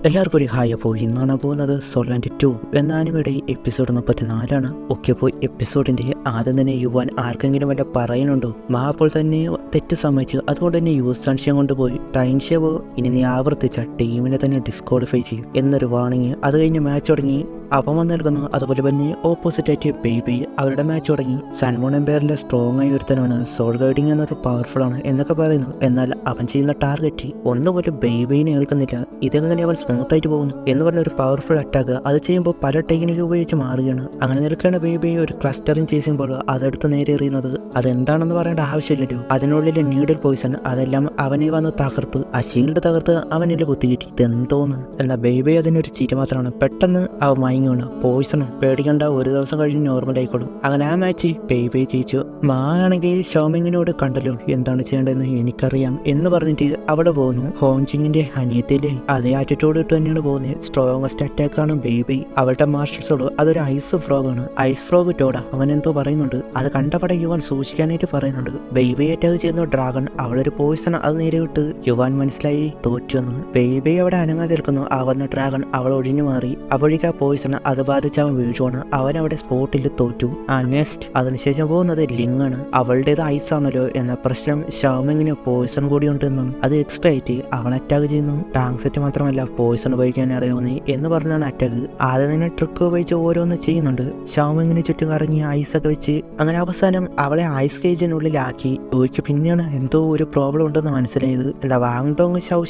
എല്ലാവർക്കും ഒരു ഹായ്. അപ്പോൾ ഇന്നാണ് പോകുന്നത് സോൾവെന്റ് 2 എന്ന ആനിമയുടെ എപ്പിസോഡ് 34 ഓക്കെ. അപ്പോൾ എപ്പിസോഡിന്റെ ആദ്യം തന്നെ യുവാൻ ആർക്കെങ്കിലും വല്ല പറയാനുണ്ടോ? മാ അപ്പോൾ തന്നെ തെറ്റ് സമ്മതിച്ചു. അതുകൊണ്ട് തന്നെ യൂസ് സംശയം കൊണ്ടുപോയി ടൈം ഷേവോ ഇനി നീ ആവർത്തിച്ച ടീമിനെ തന്നെ ഡിസ്ക്വാളിഫൈ ചെയ്യും എന്നൊരു വാണിങ്. അത് കഴിഞ്ഞ് മാച്ച് തുടങ്ങി. അപമാനം നൽകുന്നു. അതുപോലെ തന്നെ ഓപ്പോസിറ്റ് ആയിട്ട് ബേബി അവരുടെ മാച്ച് തുടങ്ങി. സൺമോൺ എംപയറിലെ സ്ട്രോങ് ആയ ഒരുത്തനാണ്. സോൾ ഗൈഡിങ് എന്നത് പവർഫുൾ ആണ് എന്നൊക്കെ പറയുന്നു. എന്നാൽ അവൻ ചെയ്യുന്ന ടാർഗറ്റ് ഒന്നുപോലും ബേബിനെ ഏൽക്കുന്നില്ല. ഇതെങ്ങനെ അവൻ സ്മൂത്ത് ആയിട്ട് പോകുന്നു എന്ന് പറഞ്ഞ ഒരു പവർഫുൾ അറ്റാക്ക് അത് ചെയ്യുമ്പോൾ പല ടെക്നിക്ക് ഉപയോഗിച്ച് മാറുകയാണ്. അങ്ങനെ നിൽക്കുന്ന ബേബി ഒരു ക്ലസ്റ്ററിങ് ചെയ്യുമ്പോൾ അതെടുത്ത് നേരെ എറിയുന്നത് അതെന്താണെന്ന് പറയേണ്ട ആവശ്യമില്ലല്ലോ. അതിനുള്ളിലെ നീഡിൽ പോയിസൺ അതെല്ലാം അവനെ വന്ന് തകർത്ത് ആ ഷീൽഡ് തകർത്ത് അവനിൽ കുത്തിക്കിട്ടി. ഇതെന്തോന്ന് എന്നാൽ ബേബി അതിനൊരു ചിരി മാത്രമാണ്. പെട്ടെന്ന് അവ മയങ്ങുകയാണ്. പോയിസണും പേടിക്കണ്ട, ഒരു ദിവസം കഴിഞ്ഞ് നോർമൽ ആയിക്കോളും. അങ്ങനെ ആ മാച്ച് ബേബി ജയിച്ചു. മാ ആണെങ്കിൽ ഷോമിങ്ങിനോട് കണ്ടല്ലോ എന്താണ് ചെയ്യേണ്ടതെന്ന് എനിക്കറിയാം എന്ന് പറഞ്ഞിട്ട് അവിടെ പോകുന്നു. ഹോങ്ജിങ്ങിന്റെ അനിയത്തിലെ അതേ ആറ്റിറ്റ്യൂഡ് ഇട്ട് തന്നെയാണ് പോകുന്നത്. സ്ട്രോങ്ങസ്റ്റ് അറ്റാക്ക് ആണ് ബേബി. അവളുടെ മാസ്റ്റേഴ്സോട് അതൊരു ഐസ് ഫ്രോഗ് ആണ്. ഐസ് ഫ്രോഗ് ടോഡ അങ്ങനെ എന്തോ പറയുന്നുണ്ട്. അത് കണ്ടപടെ യുവാൻ സൂക്ഷിക്കാനായിട്ട് പറയുന്നുണ്ട്. ബേബി അറ്റാക്ക് ചെയ്യുന്ന ഡ്രാഗൺ അവളൊരു പോയിസൺ അത് നേരെ വിട്ട് യുവാൻ മനസ്സിലായി തോറ്റുവെന്ന്. ബേബി അവിടെ അനങ്ങാതെ നിൽക്കുന്നു. ആ വന്ന ഡ്രാഗൺ അവൾ ഒഴിഞ്ഞു മാറി. അപ്പോഴേക്ക് ആ പോയിസൺ അത് ബാധിച്ച് അവൻ വീഴുവാണ്. അവൻ അവിടെ സ്പോട്ടിൽ തോറ്റു. നെക്സ്റ്റ് അതിനുശേഷം പോകുന്നത് ലിങ് ആണ്. അവളുടേത് ഐസ് ആണല്ലോ എന്ന പ്രശ്നം ഷാമിങ്ങിന് പോയിസൺ കൂടി ഉണ്ടെന്നും അത് എക്സ്ട്രാ ആയിട്ട് അവൾ അറ്റാക്ക് ചെയ്യുന്നു. ടാങ്ക് സെറ്റ് മാത്രമല്ല പോയിസൺ ഉപയോഗിക്കാൻ അറിയാവുന്നേ എന്ന് പറഞ്ഞാണ് അറ്റാക്ക്. ആദ്യം തന്നെ ട്രിക്ക് ഉപയോഗിച്ച് ഓരോന്ന് ചെയ്യുന്നുണ്ട്. ഷാമിങ്ങിന് ചുറ്റും കറങ്ങി ഐസൊക്കെ വെച്ച് അങ്ങനെ അവസാനം അവളെ ഐസ് കേജിനുള്ളിലാക്കി ചോദിച്ചു. പിന്നെയാണ് എന്തോ ഒരു പ്രോബ്ലം ഉണ്ടെന്ന് മനസ്സിലായത്. എന്താ വാങ്ടോങ് ഷൗ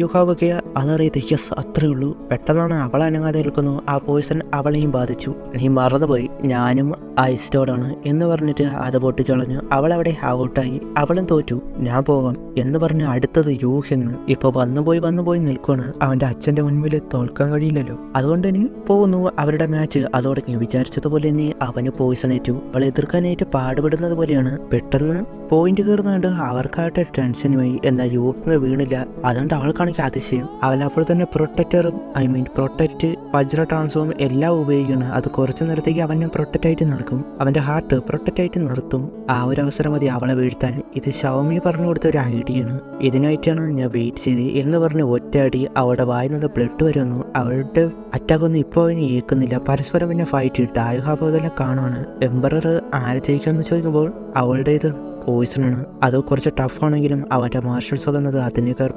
യുഹാവൊക്കെ അതറിയത്. യെസ് അത്രേ ഉള്ളൂ. പെട്ടെന്നാണ് അവൾ അനങ്ങാതെ നിൽക്കുന്നു. ആ പോയിസൺ അവളെയും ബാധിച്ചു. നീ മറന്നുപോയി ഞാനും ഐസ്റ്റോഡാണ് എന്ന് പറഞ്ഞിട്ട് അത് പൊട്ടിച്ചളഞ്ഞു. അവൾ അവിടെ ഔട്ടായി. അവളും തോറ്റു. ഞാൻ പോവാം എന്ന് പറഞ്ഞ് അടുത്തത് യൂഹെന്ന് ഇപ്പൊ വന്നുപോയി നിൽക്കുകയാണ്. അവന്റെ അച്ഛന്റെ മുൻപിൽ തോൽക്കാൻ കഴിയില്ലല്ലോ. അതുകൊണ്ട് തന്നെ പോകുന്നു. അവരുടെ മാച്ച് അതോടെ വിചാരിച്ചതുപോലെ തന്നെ അവന് പോയിസൺ ഏറ്റു. അവൾ എതിർക്കാനായിട്ട് പാടുപെടുന്നത് പോലെയാണ്. പെട്ടെന്ന് പോയിന്റ് കയറുന്നുണ്ട്. അവർക്കായിട്ട് ടെൻഷനുമായി. എന്നാൽ യൂഹ് വീണില്ല. അതുകൊണ്ട് അവൾക്കാണെങ്കിൽ അതിശയം. അവൻ അപ്പോൾ തന്നെ പ്രൊട്ടക്ടറും പ്രൊട്ടക്റ്റ് വജ്ര ട്രാൻസ്ഫോം എല്ലാം ഉപയോഗിക്കണം. അത് കുറച്ചു നേരത്തേക്ക് അവനെ പ്രൊട്ടക്റ്റ് ആയിട്ട് നടക്കും. അവന്റെ ഹാർട്ട് പ്രൊട്ടക്റ്റ് ആയിട്ട് നിർത്തും. ആ ഒരു അവസരം മതി അവളെ വീഴ്ത്താൻ. ഇത് ഷവമി പറഞ്ഞു കൊടുത്ത ഒരു ഐഡിയ ആണ്. ഇതിനായിട്ടാണ് ഞാൻ വെയിറ്റ് ചെയ്ത് എന്ന് പറഞ്ഞ് ഒറ്റ അടി അവളുടെ വായിന്നത് ബ്ലഡ് വരുന്നു. അവളുടെ അറ്റാക്ക് ഒന്നും ഇപ്പോൾ അവന് ഏൽക്കുന്നില്ല. പരസ്പരം പിന്നെ ഫൈറ്റ് ഡായ്ഹാബ് ഇതെല്ലാം കാണുവാണ്. എംബറർ ആര് ജയിക്കാമെന്ന് ചോദിക്കുമ്പോൾ അവളുടേത് പോയിസണാണ്. അത് കുറച്ച് ടഫാണെങ്കിലും അവന്റെ മാർഷൽ സോൾ എന്നത് അതിനേക്കാൾ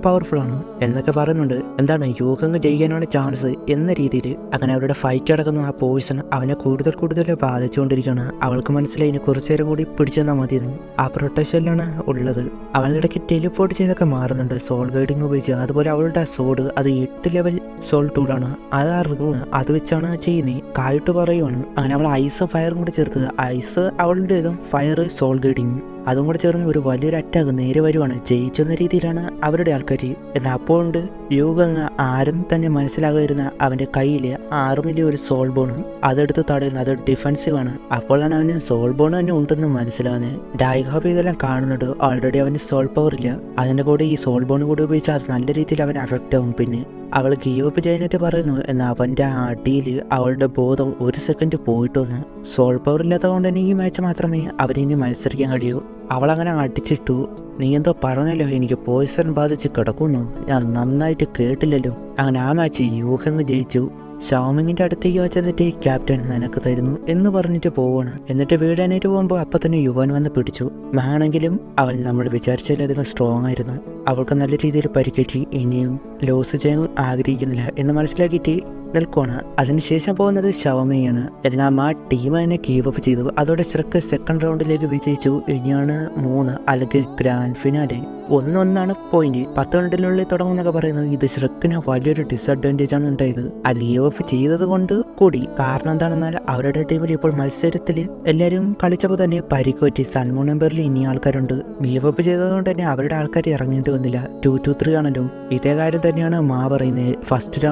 പവർഫുൾ ആണ് എന്നൊക്കെ പറയുന്നുണ്ട്. എന്താണ് യൂഹങ്ങ് ജയിക്കാനാണ് ചാൻസ് എന്ന രീതിയിൽ അങ്ങനെ അവരുടെ ഫൈറ്റ് അടക്കുന്ന ആ പോയിസൺ അവനെ കൂടുതൽ ബാധിച്ചുകൊണ്ടിരിക്കുകയാണ്. അവൾക്ക് മനസ്സിലായി ഇനി കുറച്ചു നേരം കൂടി പിടിച്ചെന്നാൽ മതിയെന്ന്. ആ പ്രൊട്ടക്ഷനിലാണ് ഉള്ളത്. അവളിടയ്ക്ക് ടെലിപ്പോർട്ട് ചെയ്തൊക്കെ മാറുന്നുണ്ട് സോൾ ഗൈഡിങ് ഉപയോഗിച്ച്. അതുപോലെ അവളുടെ സോഡ് അത് 8 ലെവൽ സോൾ ടൂളാണ്. അത് ആ റിങ് അത് വെച്ചാണ് ചെയ്യുന്നത്. കായിട്ട് പറയുവാണ്. അങ്ങനെ അവൾ ഐസും ഫയറും കൂടി ചേർത്തത്. ഐസ് അവളുടേതും ഫയർ സോൾ ഗൈഡിങ് അതും കൂടെ ചേർന്ന് ഒരു വലിയൊരു അറ്റാക്ക് നേരെ വരുവാണ്. ജയിച്ചെന്ന രീതിയിലാണ് അവരുടെ ആൾക്കാർ. എന്നാൽ അപ്പോഴുണ്ട് യൂഹങ്ങ് ആരും തന്നെ മനസ്സിലാകാതിരുന്ന അവന്റെ കയ്യിൽ 6 മില്യൺ ഒരു സോൾ ബോൺ അതെടുത്ത് തടയുന്നു. അത് ഡിഫൻസീവ് ആണ്. അപ്പോഴാണ് അവന് സോൾ ബോൺ തന്നെ ഉണ്ടെന്ന് മനസ്സിലാവുന്നത്. ഡൈഹാബ് ഇതെല്ലാം കാണുന്നുണ്ട്. ഓൾറെഡി അവന് സോൾ പവർ ഇല്ല. അതിന്റെ കൂടെ ഈ സോൾ ബോൺ കൂടി ഉപയോഗിച്ചാൽ അത് നല്ല രീതിയിൽ അവൻ അഫക്റ്റ് ആവും. പിന്നെ അവൾ ഗീവ് അപ്പ് ചെയ്യാനായിട്ട് പറയുന്നു. എന്നാൽ അവന്റെ അടിയിൽ അവളുടെ ബോധം 1 സെക്കൻഡ് പോയിട്ട് വന്ന് സോൾ പവർ ഇല്ലാത്തത് കൊണ്ട് തന്നെ ഈ മാച്ച് മാത്രമേ അവരിനി മത്സരിക്കാൻ കഴിയൂ. അവളങ്ങനെ അടിച്ചിട്ടു. നീ എന്തോ പറഞ്ഞല്ലോ എനിക്ക് പോയിസൺ ബാധിച്ച് കിടക്കുന്നു. ഞാൻ നന്നായിട്ട് കേട്ടില്ലല്ലോ. അങ്ങനെ ആ മാച്ച് യൂഹങ്ങ് ജയിച്ചു. ഷാമിങ്ങിന്റെ അടുത്തേക്ക് വെച്ചെന്നിട്ട് ക്യാപ്റ്റൻ നിനക്ക് തരുന്നു എന്ന് പറഞ്ഞിട്ട് പോവാണ്. എന്നിട്ട് വീടാനായിട്ട് പോകുമ്പോൾ അപ്പൊ തന്നെ യുവാൻ വന്ന് പിടിച്ചു. ആണെങ്കിലും അവൾ നമ്മൾ വിചാരിച്ചതിലധികം സ്ട്രോങ് ആയിരുന്നു. അവൾക്ക് നല്ല രീതിയിൽ പരിക്കേറ്റി. ഇനിയും ലോസ് ചെയ്യാൻ ആഗ്രഹിക്കുന്നില്ല എന്ന് മനസ്സിലാക്കിയിട്ട് നിൽക്കുവാണ്. അതിനുശേഷം പോകുന്നത് ഷവമയാണ്. എല്ലാം ആ ടീം തന്നെ കീപ്പ് അപ്പ് ചെയ്തു. അതോടെ ഷ്രക്ക് സെക്കൻഡ് റൗണ്ടിലേക്ക് വിജയിച്ചു. ഇനിയാണ് 3 അല്ലെങ്കിൽ ഗ്രാൻഡ് ഫിനാലെ. 1-1 പോയിന്റ്. 10 റൗണ്ടിനുള്ളിൽ തുടങ്ങുന്നൊക്കെ പറയുന്നത്. ഇത് ഷ്രക്കിന് വലിയൊരു ഡിസഡ്വാൻറ്റേജ് ആണ് ഉണ്ടായത്. ആ ലീവ് ഓഫ് ചെയ്തത് കൊണ്ട് കൂടി. കാരണം എന്താണെന്നാൽ അവരുടെ ടീമിൽ ഇപ്പോൾ മത്സരത്തിൽ എല്ലാവരും കളിച്ചപ്പോൾ തന്നെ പരിക്കുപറ്റി. സൺമോൺ എംപയറിൽ ഇനി ആൾക്കാരുണ്ട്. ലീവ് ഓഫ് ചെയ്തത് കൊണ്ട് തന്നെ അവരുടെ ആൾക്കാർ ഇറങ്ങേണ്ടി വന്നില്ല. 2-3 ആണല്ലോ. ഇതേ കാര്യം തന്നെയാണ് മാ പറയുന്നത്. ഫസ്റ്റ്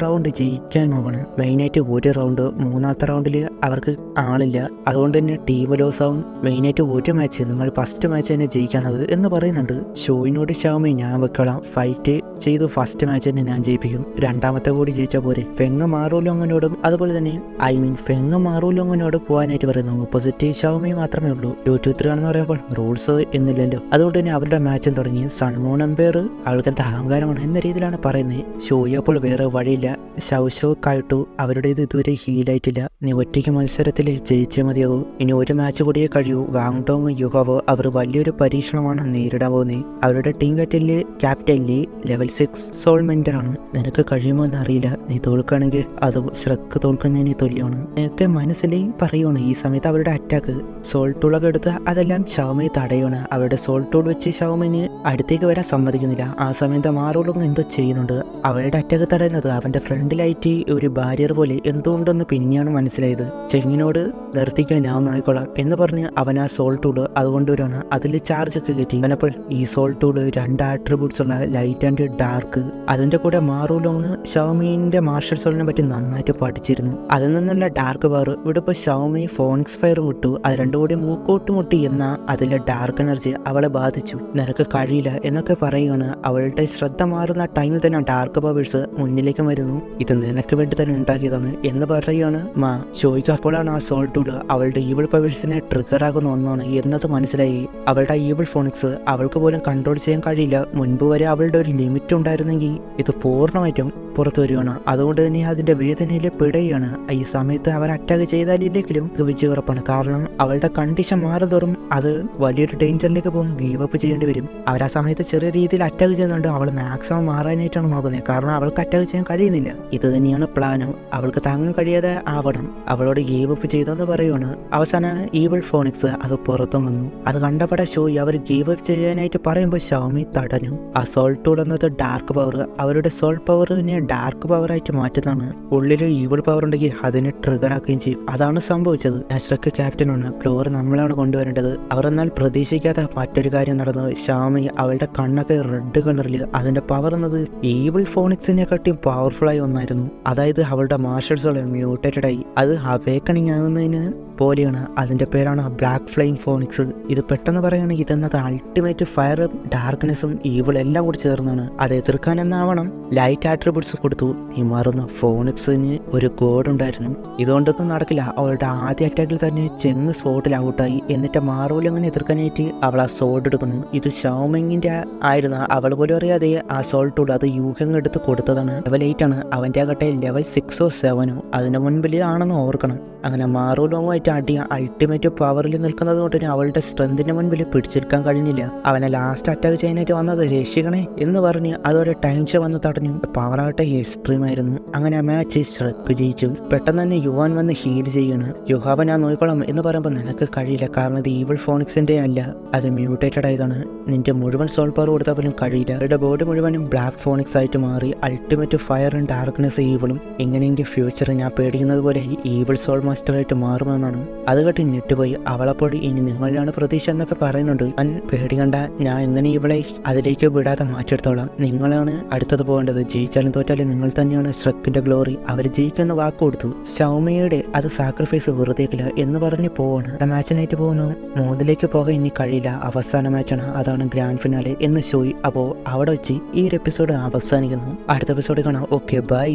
റൗണ്ട് ജയിക്കാൻ നോക്കണം. മെയിനായിട്ട് ഒരു റൗണ്ട് 3ാമത്തെ റൗണ്ടിൽ അവർക്ക് ആളില്ല. അതുകൊണ്ട് തന്നെ ടീം ലോസ് ആവും. മെയിനായിട്ട് ഒരു മാച്ച് നിങ്ങൾ ഫസ്റ്റ് മാച്ച് തന്നെ ജയിക്കാനത് എന്ന് പറയുന്നുണ്ട്. ഷോയിനോട് ഷാമി ഞാൻ വെക്കളാം, ഫൈറ്റ് ചെയ്തു ഫസ്റ്റ് മാച്ച് തന്നെ ഞാൻ ജയിപ്പിക്കും, രണ്ടാമത്തെ കൂടി ജയിച്ചാൽ പോരെ. ഫെങ് മാറൂലോങ്ങിനോടും അതുപോലെ തന്നെ ഫെങ് മാറൂലോങ്ങിനോട് പോകാനായിട്ട് പറയുന്നു. ഓപ്പോസിറ്റ് ഷാമി മാത്രമേ ഉള്ളൂ. 2-3 ആണെന്ന് പറയുമ്പോൾ റൂൾസ് എന്നില്ലല്ലോ. അതുകൊണ്ട് തന്നെ അവരുടെ മാച്ചും തുടങ്ങി. സൺമൂൺ എംപയർ അവൾക്കെന്താ അഹങ്കാരമാണ് എന്ന രീതിയിലാണ് പറയുന്നത്. ഷോയി അപ്പോൾ വേറെ വഴിയില്ല, ഷൗഷോക്കായിട്ടു അവരുടേത് ഇതുവരെ ഹീലായിട്ടില്ല. നീ ഒറ്റയ്ക്ക് മത്സരത്തിൽ ജയിച്ചേ മതിയാകൂ, ഇനി ഒരു മാച്ച് കൂടിയേ കഴിയൂ. വാങ്ടോങ് യുഹാവോ അവർ വലിയൊരു പരീക്ഷണമാണ് നേരിടാൻ പോകുന്നത്. അവരുടെ ടീം ക്യാപ്റ്റൻലി ലെവൽ 6 സോൾമെന്റർ ആണ്. നിനക്ക് കഴിയുമോ എന്നറിയില്ല, നീ തോൽക്കുകയാണെങ്കിൽ അത് ശ്രക്ക് തോൽക്കുന്നതിന് തുല്യമാണ്. എനിക്ക് മനസ്സിലായി പറയുവാണ്. ഈ സമയത്ത് അവരുടെ അറ്റാക്ക് സോൾ ടൂളൊക്കെ എടുത്ത് അതെല്ലാം ഷാമി തടയുവാണ്. അവരുടെ സോൾ ടൂൾ വെച്ച് ഷാമിന് അടുത്തേക്ക് വരാൻ സമ്മതിക്കുന്നില്ല. ആ സമയത്ത് മാറോളും എന്തോ ചെയ്യുന്നുണ്ട്. അവളുടെ അറ്റാക്ക് തടയുന്നത് അവന്റെ ഫ്രണ്ടിലായിട്ട് ഒരു ബാരിയർ പോലെ എന്തുകൊണ്ടെന്ന് പിന്നെയാണ് മനസ്സിലായത്. ചെങ്ങിനോട് നിർത്തിക്കാൻ ഞാൻ നോക്കിക്കൊള്ളാം എന്ന് പറഞ്ഞ് അവൻ ആ സോൾ ടൂള് അതുകൊണ്ടുവരാണ്. അതിൽ ചാർജ് ഒക്കെ കയറ്റി. അവനപ്പോൾ ഈ സോൾ ടൂള് 2 ആട്രിബ്യൂട്ട്സ് ഉള്ള ലൈറ്റ് ആൻഡ് ഡാർക്ക്, അതിന്റെ കൂടെ മാറൂലോങ് ഷാമിന്റെ മാർഷൽ സോളിനെ പറ്റി നന്നായിട്ട് പഠിച്ചിരുന്നു. അതിൽ നിന്നുള്ള ഡാർക്ക് പവർ ഇവിടെ ഇപ്പോൾ ഷാമി ഫോണിക്സ് ഫയർ വിട്ടു. അത് രണ്ടും കൂടി മൂക്കോട്ട് മുട്ടി എന്ന അതിലെ ഡാർക്ക് എനർജി അവളെ ബാധിച്ചു. നിനക്ക് കഴിയില്ല എന്നൊക്കെ പറയുകയാണ്. അവളുടെ ശ്രദ്ധ മാറുന്ന ടൈമിൽ തന്നെ ഡാർക്ക് പവേഴ്സ് മുന്നിലേക്ക് വരുന്നു. ഇത് നിനക്ക് വേണ്ടി തന്നെ ഉണ്ടാക്കിയതാണ് എന്ന് പറയുകയാണ് ഷോയ്ക്ക്. അപ്പോഴാണ് ആ സോൾ ടൂള് അവളുടെ ഈവിൾ പവേഴ്സിനെ ട്രിഗർ ആകുന്ന ഒന്നാണ് എന്നത് മനസ്സിലായി. അവളുടെ ഈവിൾ ഫോണിക്സ് അവൾക്ക് പോലും കൺട്രോൾ ചെയ്യാൻ കഴിയില്ല. മുൻപ് വരെ അവളുടെ ഒരു ലിമിറ്റ് ഉണ്ടായിരുന്നെങ്കിൽ ഇത് പൂർണ്ണമായിട്ടും പുറത്തു വരികയാണ്. അതുകൊണ്ട് തന്നെ അതിന്റെ വേദനയിൽ പിടയാണ്. ഈ സമയത്ത് അവർ അറ്റാക്ക് ചെയ്താലില്ലെങ്കിലും വിജയം ഉറപ്പാണ്. കാരണം അവളുടെ കണ്ടീഷൻ മാറുന്തോറും അത് വലിയൊരു ഡേഞ്ചറിലേക്ക് പോകും, ഗീവ് അപ്പ് ചെയ്യേണ്ടി വരും. അവർ ആ സമയത്ത് ചെറിയ രീതിയിൽ അറ്റാക്ക് ചെയ്യുന്നുണ്ട്. അവൾ മാക്സിമം മാറാനായിട്ടാണ് നോക്കുന്നത്. കാരണം അവൾക്ക് അറ്റാക്ക് ചെയ്യാൻ കഴിയുന്നില്ല. ഇത് തന്നെയാണ് പ്ലാനും. അവൾക്ക് താങ്ങാൻ കഴിയാതെ ആവണം. അവളോട് ഗീവ് അപ്പ് ചെയ്തെന്ന് പറയുകയാണ്. അവസാനം ഈവിൾ ഫോണിക്സ് അത് പുറത്തും വന്നു. അത് കണ്ടപ്പെടെ ഷോയി അവർ ഗീവ് അപ്പ് ചെയ്യാനായിട്ട് പറയുമ്പോൾ ഷാമി തടഞ്ഞു. ആ സോൾ ടൂൾ എന്നത് ഡാർക്ക് പവർ അവരുടെ സോൾ പവറിനെ ഡാർക്ക് പവറായിട്ട് മാറ്റുന്നതാണ്. ഉള്ളിൽ ഈവിൾ പവർ ഉണ്ടെങ്കിൽ അതിനെ ട്രിഗർ ആക്കുകയും ചെയ്യും. അതാണ് സംഭവിച്ചത്. നസ്രക്ക് ക്യാപ്റ്റനാണ്, ഫ്ലോർ നമ്മളാണ് കൊണ്ടുവരേണ്ടത്. അവർ എന്നാൽ പ്രതീക്ഷിക്കാത്ത മറ്റൊരു കാര്യം നടന്നത്. ഷാമി അവളുടെ കണ്ണൊക്കെ റെഡ് കളറിൽ, അതിന്റെ പവർ എന്നത് ഈവിൾ ഫോണിക്സിനെ കാട്ടിയും പവർഫുൾ ആയി ഒന്നായിരുന്നു. അതായത് അവളുടെ മാർഷൽസ് മ്യൂട്ടേറ്റഡ് ആയി. അത് അവേക്കണിങ് ആകുന്നതിന് പോലെയാണ്. അതിന്റെ പേരാണ് ബ്ലാക്ക് ഫ്ലെയിം ഫോണിക്സ്. ഇത് പെട്ടെന്ന് പറയുകയാണെങ്കിൽ ഇതെന്നത് അൾട്ടിമേറ്റ് ഫയറും ഡാർക്ക്നെസ്സും ഈവിൾ എല്ലാം കൂടി ചേർന്നാണ്. അത് എതിർക്കാൻ എന്നാവണം ലൈറ്റ് ആട്രിബ്യൂട്ട്സ് കൊടുത്തു. ഈ മാറുന്ന ഫോണിക്സിന് ഒരു കോഡ് ഉണ്ടായിരുന്നു. ഇതുകൊണ്ടൊന്നും നടക്കില്ല. അവളുടെ ആദ്യ അറ്റാക്കിൽ തന്നെ ചെങ്ങ് സ്പോട്ടിൽ ഔട്ടായി. എന്നിട്ട് മാറൂലങ്ങനെ എതിർക്കാനായിട്ട് അവൾ ആ സോൾഡ് എടുക്കുന്നു. ഇത് ഷാമിങ്ങിന്റെ ആയിരുന്നു. അവൾ പോലും അറിയാതെ ആ സോൾട്ട് അത് യൂഹങ് എടുത്ത് കൊടുത്തതാണ്. ലെവൽ 8 ആണ്. അവന്റെ ആകട്ടെ ലെവൽ 6 or 7. അതിന്റെ മുൻപിൽ ആണെന്ന് ഓർക്കണം. അങ്ങനെ മാറൂലോങ്ങുമായിട്ട് അടി അൾട്ടിമേറ്റ് പവറിൽ നിൽക്കുന്നത് കൊണ്ട് തന്നെ അവളുടെ സ്ട്രെങ്തിന്റെ മുൻപിൽ പിടിച്ചെടുക്കാൻ കഴിഞ്ഞില്ല. അവനെ ലാസ്റ്റ് അറ്റാക്ക് ചെയ്യാനായിട്ട് വന്നത് രക്ഷിക്കണേ എന്ന് പറഞ്ഞ് അതോടെ ടെൻഷൻ വന്ന് തടഞ്ഞു. പവറാകട്ടെ എക്സ്ട്രീം ആയിരുന്നു. അങ്ങനെ ആ മാച്ച് ശ്രക്ക് ജയിച്ചു. പെട്ടെന്ന് തന്നെ യുവാൻ വന്ന് ഹീൽ ചെയ്യാണ്. യുഹാവൻ ഞാൻ നോക്കിക്കോളാം എന്ന് പറയുമ്പോൾ നിനക്ക് കഴിയില്ല. കാരണം ഇത് ഈവിൾ ഫോണിക്സിന്റെ അല്ല, അത് മ്യൂട്ടേറ്റഡ് ആയതാണ്. നിന്റെ മുഴുവൻ സോൾ പവർ കൊടുത്താൽ പോലും കഴിയില്ല. അവരുടെ ബോഡി മുഴുവനും ബ്ലാക്ക് ഫോണിക്സ് ആയിട്ട് മാറി അൾട്ടിമേറ്റ് ഫയർ ആൻഡ് ഡാർക്ക്നെസ് ഈവിളും. എങ്ങനെയെങ്കിൽ ഫ്യൂച്ചർ ഞാൻ പേടിക്കുന്നത് പോലെ ഈവിൾ സോൾ മാസ്റ്ററായിട്ട് മാറുമെന്നാണ്. അത് കേട്ട് ഞെട്ടുപോയി. അവളപ്പോൾ ഇനി നിങ്ങളിലാണ് പ്രതീക്ഷ എന്നൊക്കെ പറയുന്നുണ്ട്. ഞാൻ പേടിക്കണ്ട, ഞാൻ എങ്ങനെ ഇവളെ അതിലേക്ക് വിടാതെ മാറ്റിയെടുത്തോളാം. നിങ്ങളാണ് അടുത്തത് പോകേണ്ടത്. ജയിച്ചാലും തോറ്റാലും നിങ്ങൾ തന്നെയാണ് ശ്രക്കിന്റെ ഗ്ലോറി. അവർ ജയിക്കുമെന്ന് വാക്ക് കൊടുത്തു. ഷൗമയുടെ അത് സാക്രിഫൈസ് വെറുതേക്കില്ല എന്ന് പറഞ്ഞ് പോവാണ്. മാച്ചിനായിട്ട് പോകുന്നു. 3ലേക്ക് പോകാൻ ഇനി കഴിയില്ല. അവസാന മാച്ചാണ്, അതാണ് ഗ്രാൻഡ് ഫിനാലെ എന്ന് ഷോയി. അപ്പോൾ അവിടെ വെച്ച് ഈ ഒരു എപ്പിസോഡ് അവസാനിക്കുന്നു. അടുത്ത എപ്പിസോഡ് കാണാം. Okay, by.